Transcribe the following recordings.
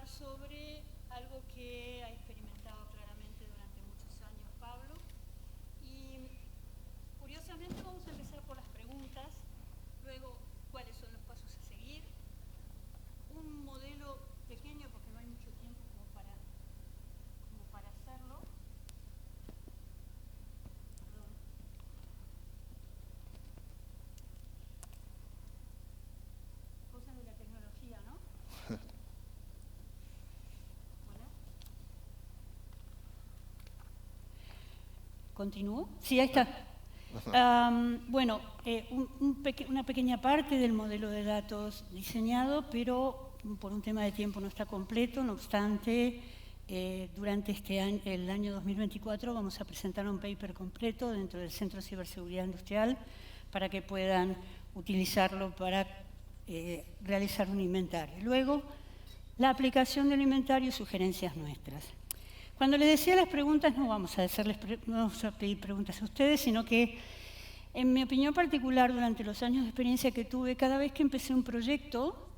hablar sobre algo que ha experimentado claramente durante muchos años Pablo. Y curiosamente vamos a empezar por las preguntas, luego cuáles son los pasos a seguir, un modelo pequeño porque no hay mucho tiempo como para hacerlo. Perdón. Cosas de la tecnología, ¿no? ¿Continúo? Sí, ahí está. Bueno, una pequeña parte del modelo de datos diseñado, pero por un tema de tiempo no está completo. No obstante, durante el año 2024 vamos a presentar un paper completo dentro del Centro de Ciberseguridad Industrial para que puedan utilizarlo para realizar un inventario. Luego, la aplicación del inventario y sugerencias nuestras. Cuando les decía las preguntas, no vamos a pedir preguntas a ustedes, sino que, en mi opinión particular, durante los años de experiencia que tuve, cada vez que empecé un proyecto,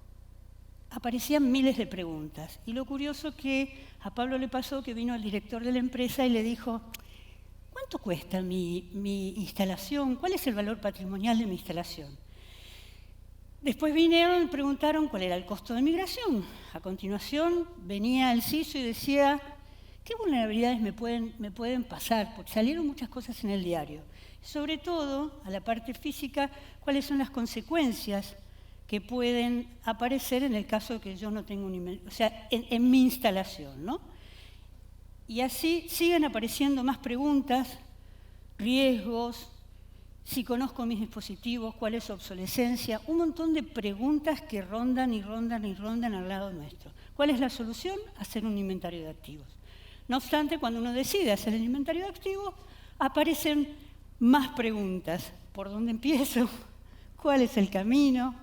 aparecían miles de preguntas. Y lo curioso que a Pablo le pasó que vino el director de la empresa y le dijo, ¿cuánto cuesta mi instalación? ¿Cuál es el valor patrimonial de mi instalación? Después vinieron y preguntaron cuál era el costo de migración. A continuación venía el CISO y decía, ¿qué vulnerabilidades me pueden pasar? Porque salieron muchas cosas en el diario. Sobre todo, a la parte física, ¿cuáles son las consecuencias que pueden aparecer en el caso de que yo no tenga un inventario? O sea, en mi instalación, ¿no? Y así siguen apareciendo más preguntas, riesgos, si conozco mis dispositivos, cuál es su obsolescencia, un montón de preguntas que rondan y rondan y rondan al lado nuestro. ¿Cuál es la solución? Hacer un inventario de activos. No obstante, cuando uno decide hacer el inventario de activos, aparecen más preguntas. ¿Por dónde empiezo? ¿Cuál es el camino?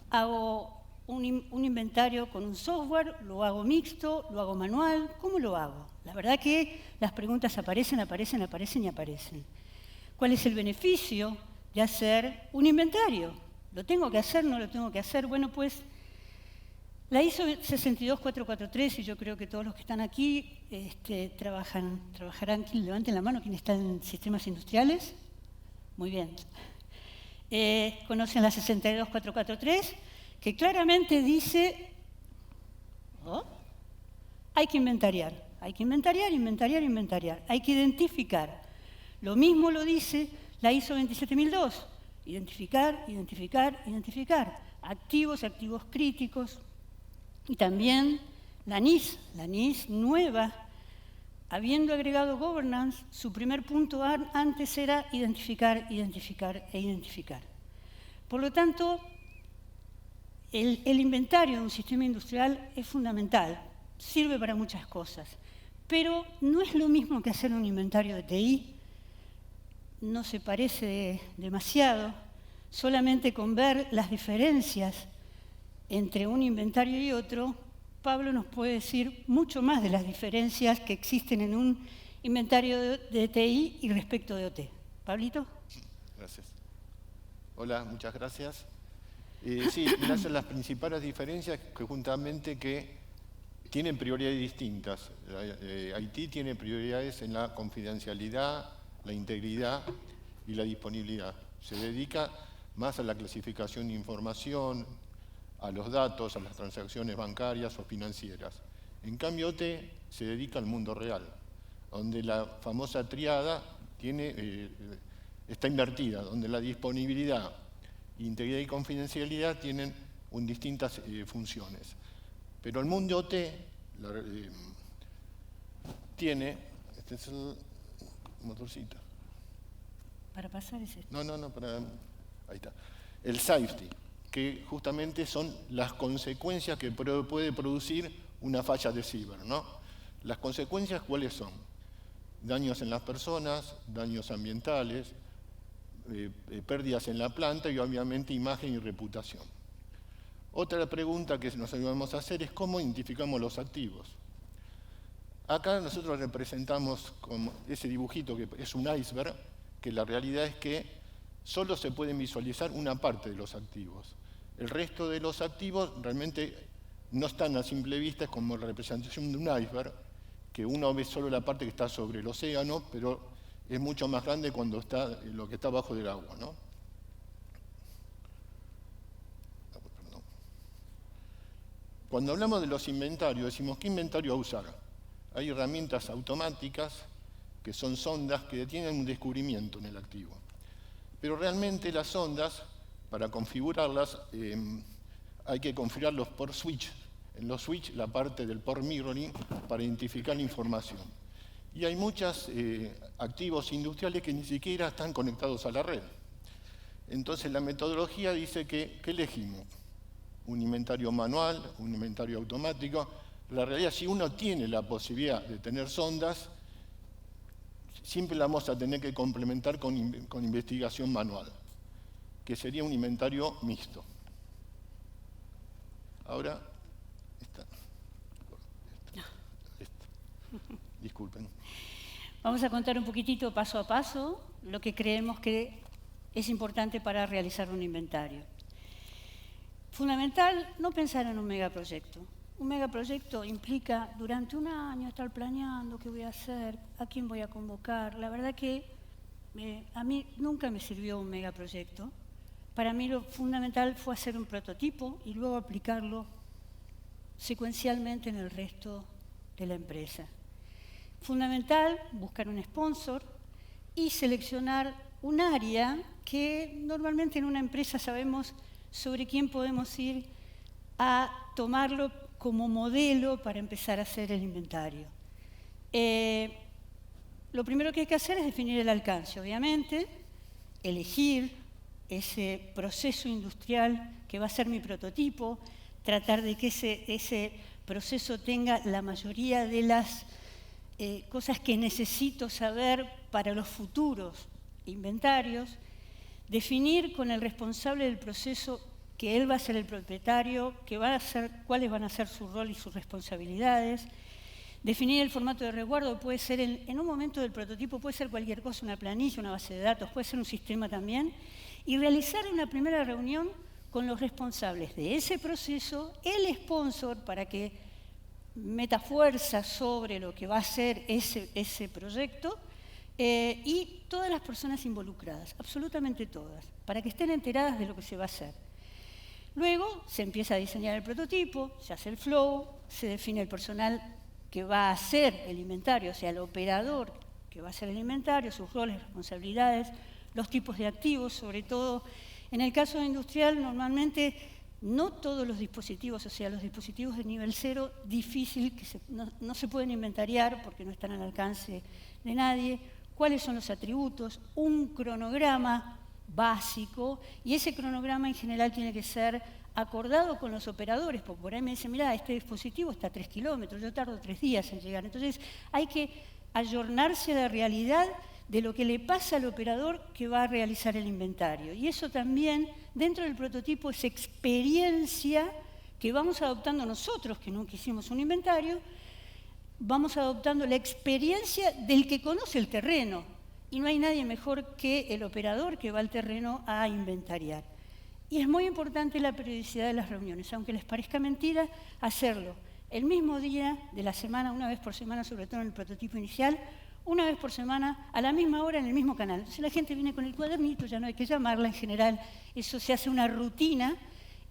¿Hago un inventario con un software? ¿Lo hago mixto? ¿Lo hago manual? ¿Cómo lo hago? La verdad que las preguntas aparecen y aparecen. ¿Cuál es el beneficio de hacer un inventario? ¿Lo tengo que hacer? ¿No lo tengo que hacer? Bueno, pues la ISO 62443, y yo creo que todos los que están aquí trabajarán. Levanten la mano, ¿quién está en sistemas industriales? Muy bien. Conocen la 62443, que claramente dice, hay que inventariar. Hay que inventariar. Hay que identificar. Lo mismo lo dice la ISO 27002. Identificar. Activos críticos. Y también la NIS nueva, habiendo agregado governance, su primer punto antes era identificar. Por lo tanto, el inventario de un sistema industrial es fundamental, sirve para muchas cosas, pero no es lo mismo que hacer un inventario de TI, no se parece demasiado, solamente con ver las diferencias entre un inventario y otro, Pablo nos puede decir mucho más de las diferencias que existen en un inventario de TI y respecto de OT. ¿Pablito? Gracias. Hola, muchas gracias. Sí, nacen las principales diferencias que justamente que tienen prioridades distintas. IT tiene prioridades en la confidencialidad, la integridad y la disponibilidad. Se dedica más a la clasificación de información, a los datos, a las transacciones bancarias o financieras. En cambio, OT se dedica al mundo real, donde la famosa triada está invertida, donde la disponibilidad, integridad y confidencialidad tienen distintas funciones. Pero el mundo OT tiene... Este es el motorcito. ¿Para pasar ese? No, ahí está. El safety, que justamente son las consecuencias que puede producir una falla de ciber, ¿no? Las consecuencias, ¿cuáles son? Daños en las personas, daños ambientales, pérdidas en la planta y obviamente imagen y reputación. Otra pregunta que nos ayudamos a hacer es cómo identificamos los activos. Acá nosotros representamos como ese dibujito que es un iceberg, que la realidad es que solo se pueden visualizar una parte de los activos. El resto de los activos realmente no están a simple vista, es como la representación de un iceberg, que uno ve solo la parte que está sobre el océano, pero es mucho más grande cuando está lo que está abajo del agua, ¿no? Perdón. Cuando hablamos de los inventarios, decimos, ¿qué inventario a usar? Hay herramientas automáticas que son sondas que tienen un descubrimiento en el activo. Pero realmente las sondas, para configurarlas, hay que configurarlos por switch. En los switch, la parte del port mirroring, para identificar la información. Y hay muchos activos industriales que ni siquiera están conectados a la red. Entonces, la metodología dice que, ¿qué elegimos? Un inventario manual, un inventario automático. La realidad, si uno tiene la posibilidad de tener sondas, siempre la vamos a tener que complementar con investigación manual, que sería un inventario mixto. Ahora, disculpen. Vamos a contar un poquitito, paso a paso, lo que creemos que es importante para realizar un inventario. Fundamental, no pensar en un megaproyecto. Un megaproyecto implica durante un año estar planeando qué voy a hacer, a quién voy a convocar. La verdad que a mí nunca me sirvió un megaproyecto. Para mí lo fundamental fue hacer un prototipo y luego aplicarlo secuencialmente en el resto de la empresa. Fundamental, buscar un sponsor y seleccionar un área que normalmente en una empresa sabemos sobre quién podemos ir a tomarlo como modelo para empezar a hacer el inventario. Lo primero que hay que hacer es definir el alcance, obviamente, elegir ese proceso industrial que va a ser mi prototipo, tratar de que ese proceso tenga la mayoría de las cosas que necesito saber para los futuros inventarios, definir con el responsable del proceso que él va a ser el propietario, cuáles van a ser su rol y sus responsabilidades, definir el formato de resguardo, puede ser en un momento del prototipo, puede ser cualquier cosa, una planilla, una base de datos, puede ser un sistema también, y realizar una primera reunión con los responsables de ese proceso, el sponsor, para que meta fuerza sobre lo que va a ser ese proyecto, y todas las personas involucradas, absolutamente todas, para que estén enteradas de lo que se va a hacer. Luego se empieza a diseñar el prototipo, se hace el flow, se define el personal que va a hacer el inventario, o sea, el operador que va a hacer el inventario, sus roles, responsabilidades, los tipos de activos, sobre todo. En el caso industrial, normalmente no todos los dispositivos, o sea, los dispositivos de nivel 0, difícil, que no se pueden inventariar porque no están al alcance de nadie. ¿Cuáles son los atributos? Un cronograma básico, y ese cronograma en general tiene que ser acordado con los operadores, porque por ahí me dicen, mira, este dispositivo está a 3 kilómetros, yo tardo 3 días en llegar. Entonces hay que ayornarse a la realidad de lo que le pasa al operador que va a realizar el inventario. Y eso también, dentro del prototipo, es experiencia que vamos adoptando nosotros, que nunca hicimos un inventario, vamos adoptando la experiencia del que conoce el terreno. Y no hay nadie mejor que el operador que va al terreno a inventariar. Y es muy importante la periodicidad de las reuniones, aunque les parezca mentira, hacerlo el mismo día de la semana, una vez por semana, sobre todo en el prototipo inicial, una vez por semana, a la misma hora, en el mismo canal. Entonces la gente viene con el cuadernito, ya no hay que llamarla en general, eso se hace una rutina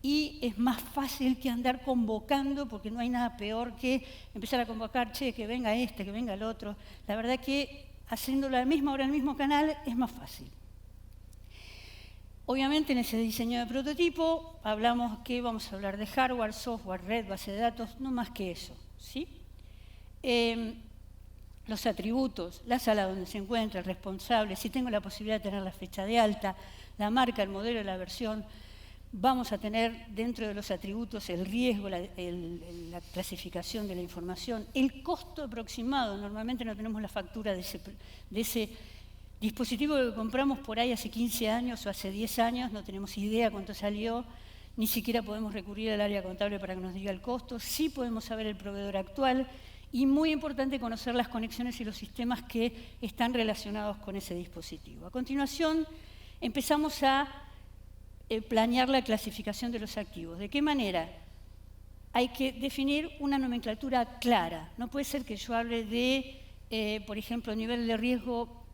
y es más fácil que andar convocando, porque no hay nada peor que empezar a convocar, che, que venga este, que venga el otro. La verdad que haciéndolo a la misma hora, en el mismo canal, es más fácil. Obviamente en ese diseño de prototipo hablamos que vamos a hablar de hardware, software, red, base de datos, no más que eso, ¿sí? Los atributos, la sala donde se encuentra, el responsable, si tengo la posibilidad de tener la fecha de alta, la marca, el modelo, la versión. Vamos a tener dentro de los atributos el riesgo, la clasificación de la información, el costo aproximado. Normalmente no tenemos la factura de ese dispositivo que compramos por ahí hace 15 años o hace 10 años, no tenemos idea cuánto salió, ni siquiera podemos recurrir al área contable para que nos diga el costo. Sí podemos saber el proveedor actual y muy importante conocer las conexiones y los sistemas que están relacionados con ese dispositivo. A continuación empezamos a planear la clasificación de los activos. ¿De qué manera? hay que definir una nomenclatura clara. No puede ser que yo hable de, por ejemplo, nivel de riesgo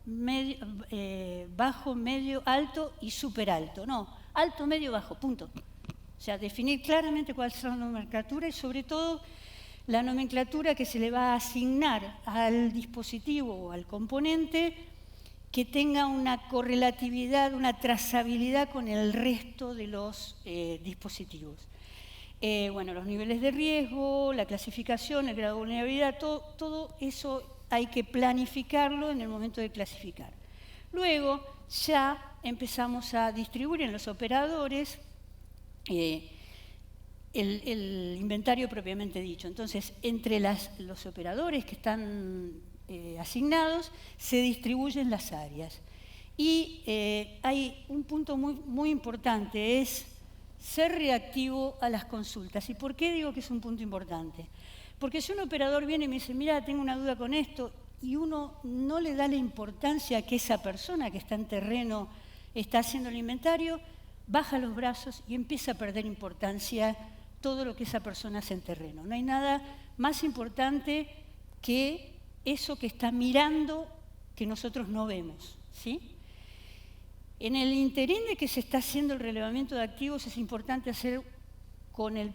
bajo, medio, alto y súper alto. No, alto, medio, bajo, punto. O sea, definir claramente cuál es la nomenclatura y sobre todo la nomenclatura que se le va a asignar al dispositivo o al componente que tenga una correlatividad, una trazabilidad con el resto de los dispositivos. Bueno, los niveles de riesgo, la clasificación, el grado de vulnerabilidad, todo eso hay que planificarlo en el momento de clasificar. Luego ya empezamos a distribuir en los operadores el inventario propiamente dicho. Entonces, entre los operadores que están asignados, se distribuyen las áreas. Y hay un punto muy importante, es ser reactivo a las consultas. ¿Y por qué digo que es un punto importante? Porque si un operador viene y me dice, mira, tengo una duda con esto, y uno no le da la importancia que esa persona que está en terreno está haciendo el inventario, baja los brazos y empieza a perder importancia todo lo que esa persona hace en terreno. No hay nada más importante que eso que está mirando que nosotros no vemos, ¿sí? En el interín de que se está haciendo el relevamiento de activos es importante hacer con el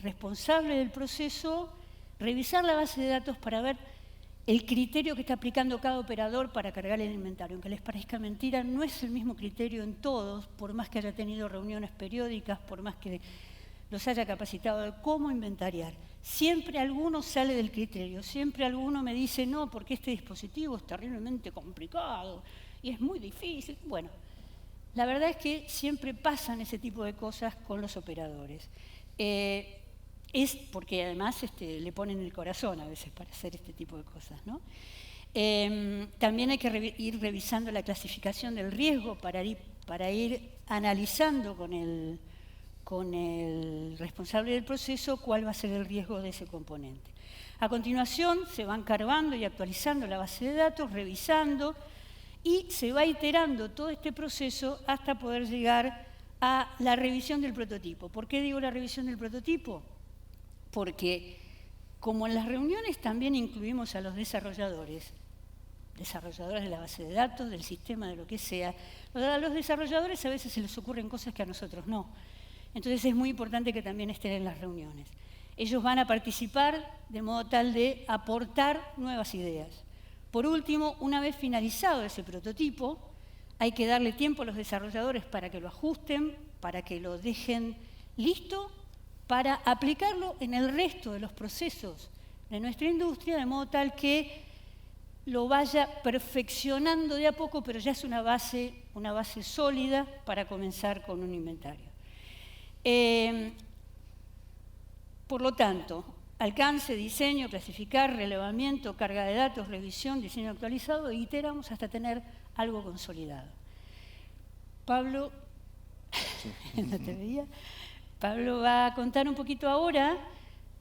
responsable del proceso, revisar la base de datos para ver el criterio que está aplicando cada operador para cargar el inventario. Aunque les parezca mentira, no es el mismo criterio en todos, por más que haya tenido reuniones periódicas, por más que los haya capacitado de cómo inventariar. Siempre alguno sale del criterio, siempre alguno me dice, no, porque este dispositivo es terriblemente complicado y es muy difícil. Bueno, la verdad es que siempre pasan ese tipo de cosas con los operadores. Es porque además le ponen el corazón a veces para hacer este tipo de cosas, ¿no? También hay que ir revisando la clasificación del riesgo para ir analizando con el responsable del proceso cuál va a ser el riesgo de ese componente. A continuación se van cargando y actualizando la base de datos, revisando, y se va iterando todo este proceso hasta poder llegar a la revisión del prototipo. ¿Por qué digo la revisión del prototipo? Porque como en las reuniones también incluimos a los desarrolladores de la base de datos, del sistema, de lo que sea, a los desarrolladores a veces se les ocurren cosas que a nosotros no. Entonces es muy importante que también estén en las reuniones. Ellos van a participar de modo tal de aportar nuevas ideas. Por último, una vez finalizado ese prototipo, hay que darle tiempo a los desarrolladores para que lo ajusten, para que lo dejen listo, para aplicarlo en el resto de los procesos de nuestra industria, de modo tal que lo vaya perfeccionando de a poco, pero ya es una base sólida para comenzar con un inventario. Por lo tanto, alcance, diseño, clasificar, relevamiento, carga de datos, revisión, diseño actualizado, e iteramos hasta tener algo consolidado. Pablo, no te veía. Pablo va a contar un poquito ahora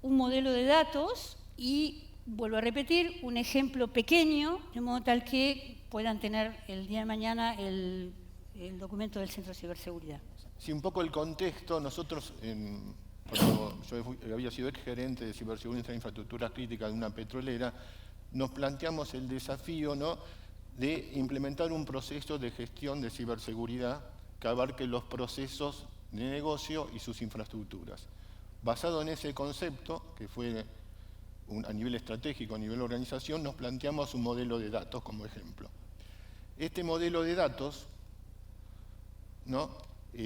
un modelo de datos y, vuelvo a repetir, un ejemplo pequeño, de modo tal que puedan tener el día de mañana el documento del Centro de Ciberseguridad. Sí, un poco el contexto. Nosotros, cuando yo había sido gerente de ciberseguridad e infraestructura crítica de una petrolera, nos planteamos el desafío, ¿no?, de implementar un proceso de gestión de ciberseguridad que abarque los procesos de negocio y sus infraestructuras. Basado en ese concepto, que fue a nivel estratégico, a nivel organización, nos planteamos un modelo de datos como ejemplo. Este modelo de datos, ¿no?,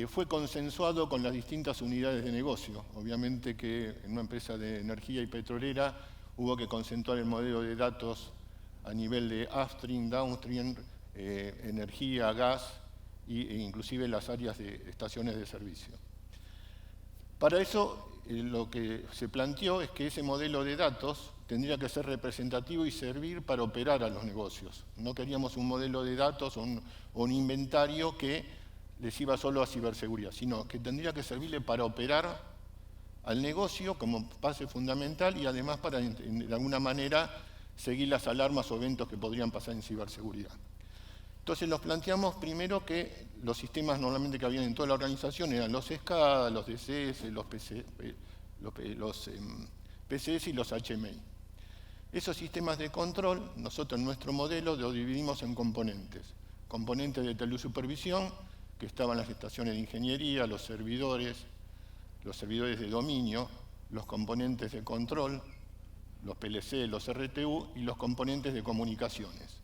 fue consensuado con las distintas unidades de negocio. Obviamente que en una empresa de energía y petrolera hubo que consensuar el modelo de datos a nivel de upstream, downstream, energía, gas e inclusive las áreas de estaciones de servicio. Para eso lo que se planteó es que ese modelo de datos tendría que ser representativo y servir para operar a los negocios. No queríamos un modelo de datos o un inventario que les iba solo a ciberseguridad, sino que tendría que servirle para operar al negocio como base fundamental y además para, de alguna manera, seguir las alarmas o eventos que podrían pasar en ciberseguridad. Entonces nos planteamos primero que los sistemas normalmente que habían en toda la organización eran los SCADA, los DCS, los los PCS y los HMI. Esos sistemas de control, nosotros en nuestro modelo lo dividimos en componentes. Componentes de telesupervisión, que estaban las estaciones de ingeniería, los servidores de dominio, los componentes de control, los PLC, los RTU y los componentes de comunicaciones,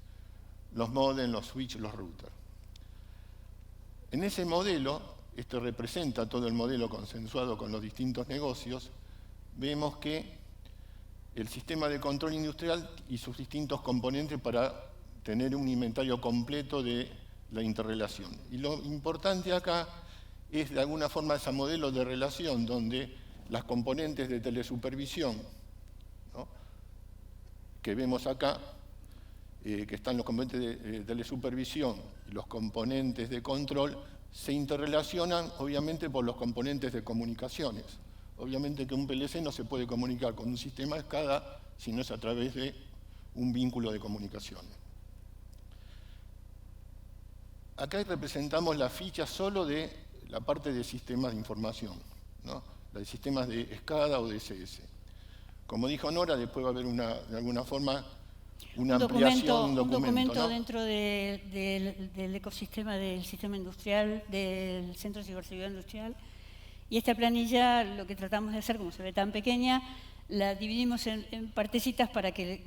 los modems, los switches, los routers. En ese modelo, esto representa todo el modelo consensuado con los distintos negocios, vemos que el sistema de control industrial y sus distintos componentes para tener un inventario completo de la interrelación. Y lo importante acá es de alguna forma ese modelo de relación donde las componentes de telesupervisión, ¿no?, que vemos acá, que están los componentes de telesupervisión y los componentes de control, se interrelacionan obviamente por los componentes de comunicaciones. Obviamente que un PLC no se puede comunicar con un sistema SCADA si no es a través de un vínculo de comunicaciones. Acá representamos la ficha solo de la parte de sistemas de información, ¿no?, la de sistemas de SCADA o de SS. Como dijo Nora, después va a haber de alguna forma una ampliación, un documento, ¿no?, dentro del ecosistema del sistema industrial, del Centro de Ciberseguridad Industrial. Y esta planilla, lo que tratamos de hacer, como se ve tan pequeña, la dividimos en partecitas para que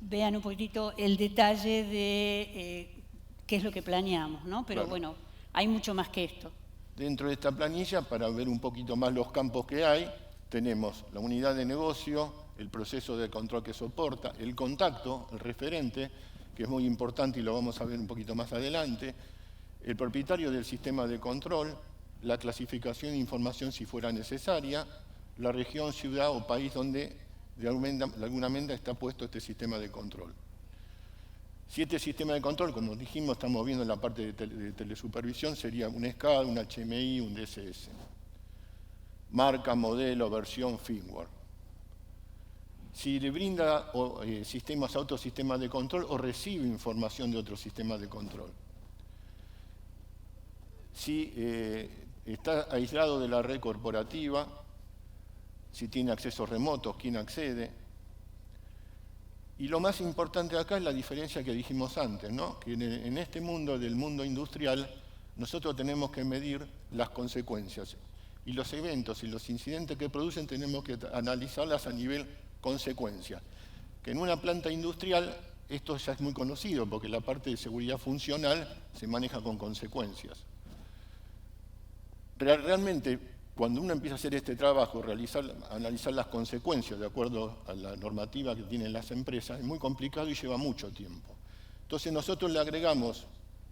vean un poquitito el detalle de qué es lo que planeamos, ¿no? Pero claro, bueno, hay mucho más que esto. Dentro de esta planilla, para ver un poquito más los campos que hay, tenemos la unidad de negocio, el proceso de control que soporta, el contacto, el referente, que es muy importante y lo vamos a ver un poquito más adelante, el propietario del sistema de control, la clasificación de información si fuera necesaria, la región, ciudad o país donde de alguna manera está puesto este sistema de control. Si este sistema de control, como dijimos, estamos viendo en la parte de telesupervisión, sería un SCADA, un HMI, un DSS. Marca, modelo, versión, firmware. Si le brinda autosistemas de control o recibe información de otros sistemas de control. Si está aislado de la red corporativa, si tiene accesos remotos, quién accede. Y lo más importante acá es la diferencia que dijimos antes, ¿no?, que en este mundo, del mundo industrial, nosotros tenemos que medir las consecuencias. Y los eventos y los incidentes que producen tenemos que analizarlas a nivel consecuencia. Que en una planta industrial esto ya es muy conocido, porque la parte de seguridad funcional se maneja con consecuencias. Realmente, cuando uno empieza a hacer este trabajo, analizar las consecuencias de acuerdo a la normativa que tienen las empresas, es muy complicado y lleva mucho tiempo. Entonces nosotros le agregamos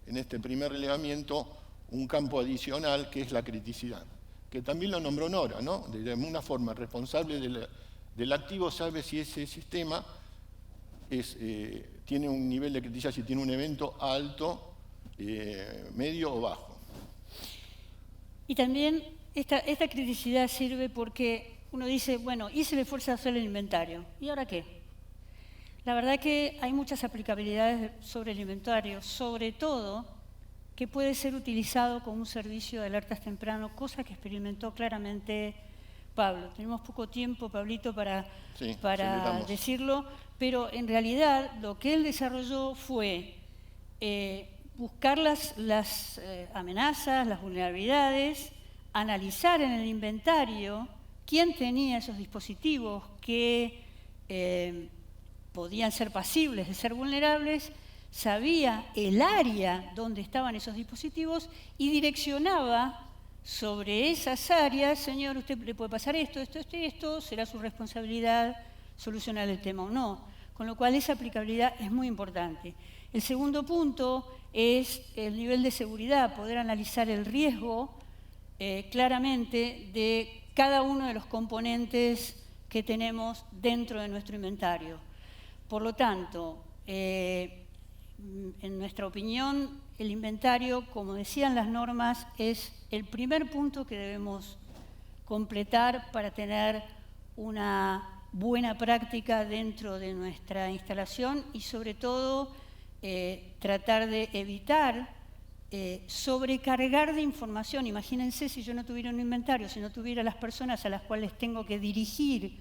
en este primer relevamiento un campo adicional que es la criticidad, que también lo nombró Nora, ¿no? De alguna forma, el responsable del activo sabe si ese sistema tiene un nivel de criticidad, si tiene un evento alto, medio o bajo. Y también esta criticidad sirve porque uno dice, bueno, hice el esfuerzo de hacer el inventario, ¿y ahora qué? La verdad que hay muchas aplicabilidades sobre el inventario, sobre todo que puede ser utilizado como un servicio de alertas temprano, cosa que experimentó claramente Pablo. Tenemos poco tiempo, Pablito, para decirlo, pero en realidad lo que él desarrolló fue buscar las amenazas, las vulnerabilidades, analizar en el inventario quién tenía esos dispositivos que podían ser pasibles de ser vulnerables, sabía el área donde estaban esos dispositivos y direccionaba sobre esas áreas, señor, usted le puede pasar esto, esto, será su responsabilidad solucionar el tema o no. Con lo cual esa aplicabilidad es muy importante. El segundo punto es el nivel de seguridad, poder analizar el riesgo claramente de cada uno de los componentes que tenemos dentro de nuestro inventario. Por lo tanto, en nuestra opinión, el inventario, como decían las normas, es el primer punto que debemos completar para tener una buena práctica dentro de nuestra instalación y sobre todo tratar de evitar sobrecargar de información. Imagínense si yo no tuviera un inventario, si no tuviera las personas a las cuales tengo que dirigir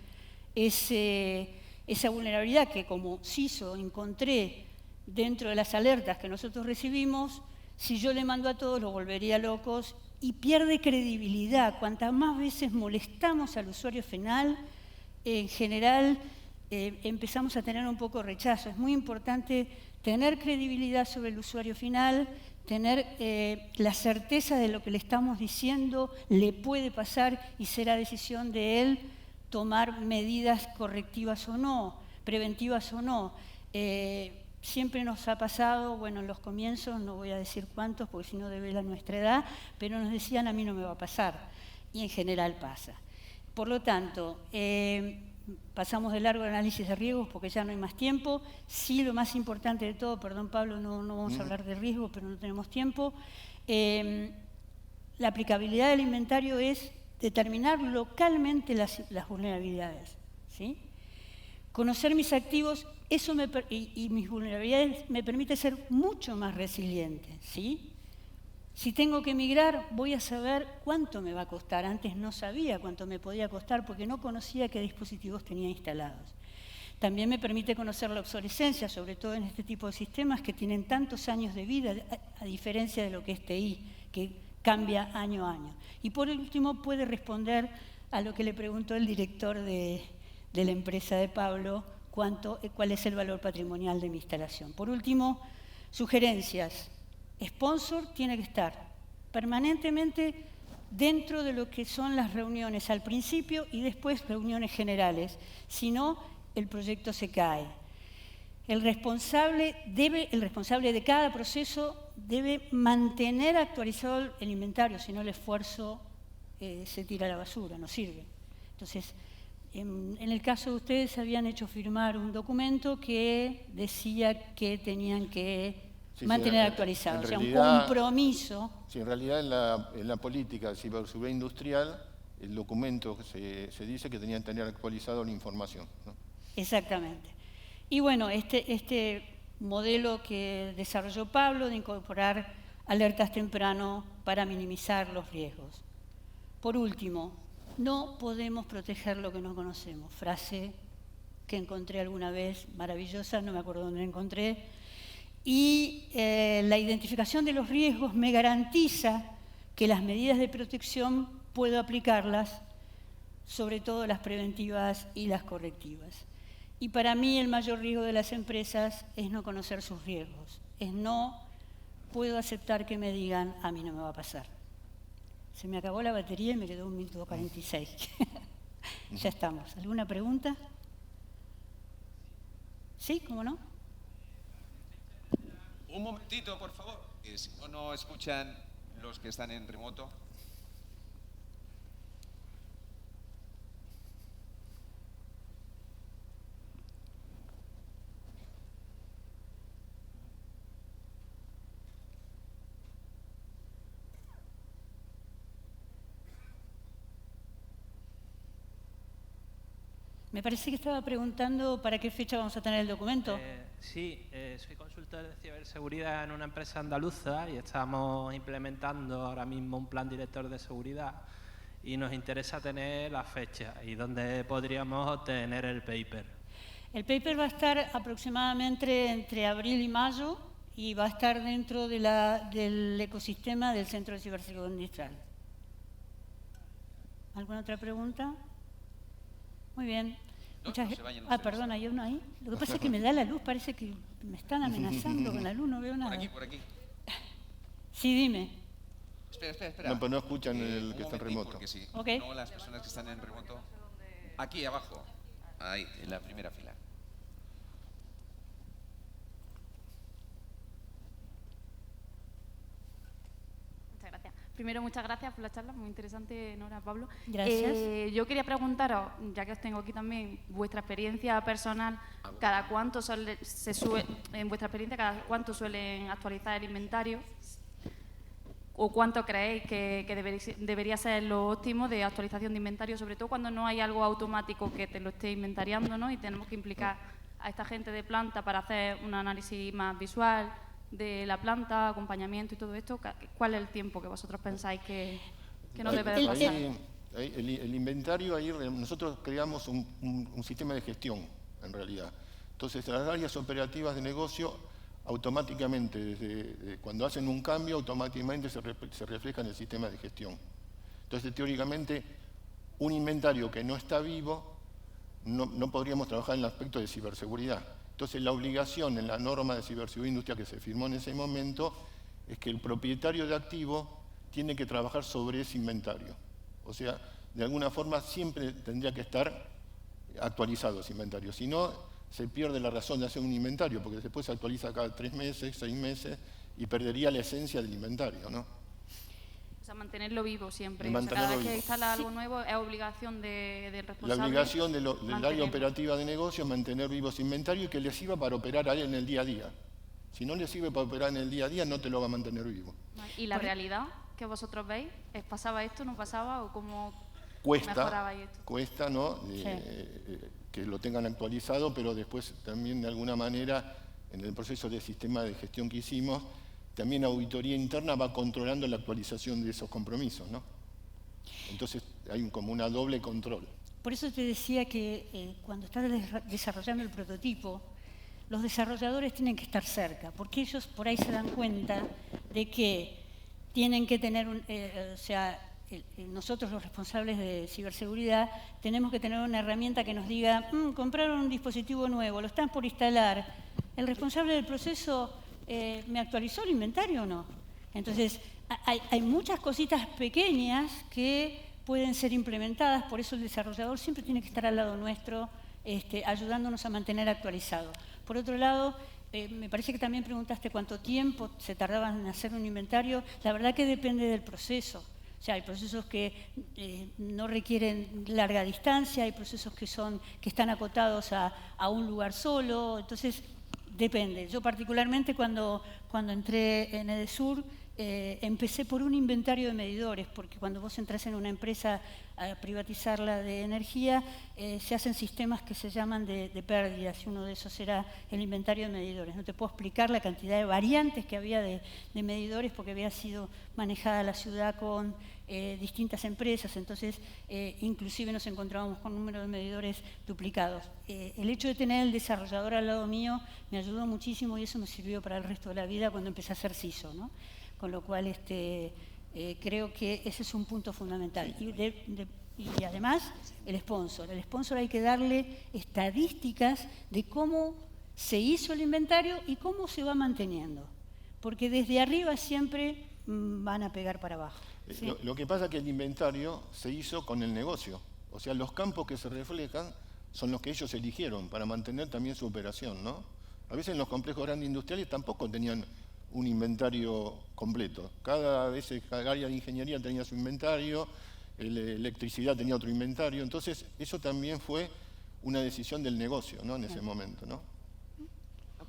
esa vulnerabilidad que como CISO encontré dentro de las alertas que nosotros recibimos, si yo le mando a todos los volvería locos y pierde credibilidad. Cuantas más veces molestamos al usuario final, en general empezamos a tener un poco de rechazo. Es muy importante tener credibilidad sobre el usuario final, tener la certeza de lo que le estamos diciendo le puede pasar y será decisión de él tomar medidas correctivas o no, preventivas o no. Siempre nos ha pasado, bueno, en los comienzos, no voy a decir cuántos porque si no devela nuestra edad, pero nos decían a mí no me va a pasar y en general pasa. Por lo tanto, pasamos de largo el análisis de riesgos porque ya no hay más tiempo. Sí, lo más importante de todo, perdón Pablo, no vamos a hablar de riesgo, pero no tenemos tiempo. La aplicabilidad del inventario es determinar localmente las vulnerabilidades, ¿sí? Conocer mis activos y mis vulnerabilidades me permite ser mucho más resiliente, ¿sí? Si tengo que migrar, voy a saber cuánto me va a costar. Antes no sabía cuánto me podía costar porque no conocía qué dispositivos tenía instalados. También me permite conocer la obsolescencia, sobre todo en este tipo de sistemas que tienen tantos años de vida, a diferencia de lo que es TI, que cambia año a año. Y por último, puede responder a lo que le preguntó el director de la empresa de Pablo, cuál es el valor patrimonial de mi instalación. Por último, sugerencias. Sponsor tiene que estar permanentemente dentro de lo que son las reuniones al principio y después reuniones generales. Si no, el proyecto se cae. El responsable de cada proceso debe mantener actualizado el inventario, si no el esfuerzo se tira a la basura, no sirve. Entonces, en el caso de ustedes habían hecho firmar un documento que decía que tenían que mantener actualizado, o sea, un compromiso. Sí, en realidad en la política de ciberseguridad industrial, el documento se dice que tenían que tener actualizado la información, ¿no? Exactamente. Y bueno, este modelo que desarrolló Pablo de incorporar alertas temprano para minimizar los riesgos. Por último, no podemos proteger lo que no conocemos. Frase que encontré alguna vez, maravillosa, no me acuerdo dónde la encontré. Y la identificación de los riesgos me garantiza que las medidas de protección puedo aplicarlas, sobre todo las preventivas y las correctivas. Y para mí el mayor riesgo de las empresas es no conocer sus riesgos, es no puedo aceptar que me digan a mí no me va a pasar. Se me acabó la batería y me quedó 1 minuto 46. Ya estamos. ¿Alguna pregunta? ¿Sí? ¿Cómo no? Un momentito, por favor. Si no escuchan los que están en remoto. Me parece que estaba preguntando para qué fecha vamos a tener el documento. Sí, soy consultor de ciberseguridad en una empresa andaluza y estamos implementando ahora mismo un plan director de seguridad y nos interesa tener la fecha y dónde podríamos obtener el paper. El paper va a estar aproximadamente entre abril y mayo y va a estar dentro del ecosistema del Centro de Ciberseguridad Industrial. ¿Alguna otra pregunta? Muy bien. Perdón, ¿hay uno ahí? Lo que pasa es que me da la luz, parece que me están amenazando con la luz, no veo nada. Por aquí. Sí, dime. Espera. No, pero no escuchan el que está en remoto. Porque sí. Okay. No, las personas que están en remoto. Aquí abajo. Ahí, en la primera fila. Primero, muchas gracias por la charla, muy interesante, Nora, Pablo. Gracias. Yo quería preguntaros, ya que os tengo aquí también, vuestra experiencia personal, ¿cada cuánto en vuestra experiencia, cada cuánto suelen actualizar el inventario? ¿O cuánto creéis que debería ser lo óptimo de actualización de inventario, sobre todo cuando no hay algo automático que te lo esté inventariando, ¿no? Y tenemos que implicar a esta gente de planta para hacer un análisis más visual, de la planta, acompañamiento y todo esto, ¿cuál es el tiempo que vosotros pensáis que no debe de pasar? El inventario, ahí nosotros creamos un sistema de gestión, en realidad. Entonces, las áreas operativas de negocio, automáticamente, desde cuando hacen un cambio, automáticamente se refleja en el sistema de gestión. Entonces, teóricamente, un inventario que no está vivo, no podríamos trabajar en el aspecto de ciberseguridad. Entonces, la obligación en la norma de ciberseguridad industrial que se firmó en ese momento es que el propietario de activo tiene que trabajar sobre ese inventario. O sea, de alguna forma siempre tendría que estar actualizado ese inventario. Si no, se pierde la razón de hacer un inventario, porque después se actualiza cada 3 meses, 6 meses, y perdería la esencia del inventario, ¿no? O sea, mantenerlo vivo siempre. Mantenerlo cada vez que vivo. instala algo nuevo, es obligación del responsable. La obligación del área operativa de negocio es mantener vivo ese inventario y que le sirva para operar a él en el día a día. Si no le sirve para operar en el día a día, no te lo va a mantener vivo. ¿Y la realidad que vosotros veis? ¿Pasaba esto, no pasaba o cómo mejorabais esto? Cuesta, ¿no? Que lo tengan actualizado, pero después también de alguna manera, en el proceso de sistema de gestión que hicimos, también la auditoría interna va controlando la actualización de esos compromisos, ¿no? Entonces hay como una doble control. Por eso te decía que cuando estás desarrollando el prototipo, los desarrolladores tienen que estar cerca, porque ellos por ahí se dan cuenta de que tienen que tener, nosotros los responsables de ciberseguridad tenemos que tener una herramienta que nos diga, compraron un dispositivo nuevo, lo están por instalar, el responsable del proceso ¿me actualizó el inventario o no? Entonces, hay muchas cositas pequeñas que pueden ser implementadas, por eso el desarrollador siempre tiene que estar al lado nuestro, ayudándonos a mantener actualizado. Por otro lado, me parece que también preguntaste cuánto tiempo se tardaba en hacer un inventario. La verdad que depende del proceso. O sea, hay procesos que no requieren larga distancia, hay procesos que están acotados a un lugar solo, entonces depende. Yo particularmente cuando entré en Edesur, empecé por un inventario de medidores, porque cuando vos entras en una empresa a privatizarla de energía, se hacen sistemas que se llaman de pérdidas, y uno de esos era el inventario de medidores. No te puedo explicar la cantidad de variantes que había de medidores, porque había sido manejada la ciudad con distintas empresas, entonces inclusive nos encontrábamos con un número de medidores duplicados. El hecho de tener el desarrollador al lado mío me ayudó muchísimo y eso me sirvió para el resto de la vida cuando empecé a ser CISO, ¿no? Con lo cual creo que ese es un punto fundamental. Y además, el sponsor. El sponsor hay que darle estadísticas de cómo se hizo el inventario y cómo se va manteniendo. Porque desde arriba siempre van a pegar para abajo. ¿Sí? Lo que pasa es que el inventario se hizo con el negocio. O sea, los campos que se reflejan son los que ellos eligieron para mantener también su operación, ¿no? A veces en los complejos grandes industriales tampoco tenían un inventario completo. Cada área de ingeniería tenía su inventario, electricidad tenía otro inventario, entonces eso también fue una decisión del negocio, ¿no? En ese momento, ¿no?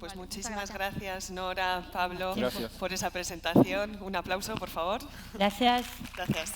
Pues muchísimas gracias, Nora, Pablo, Gracias. por esa presentación. Un aplauso, por favor. Gracias. Gracias.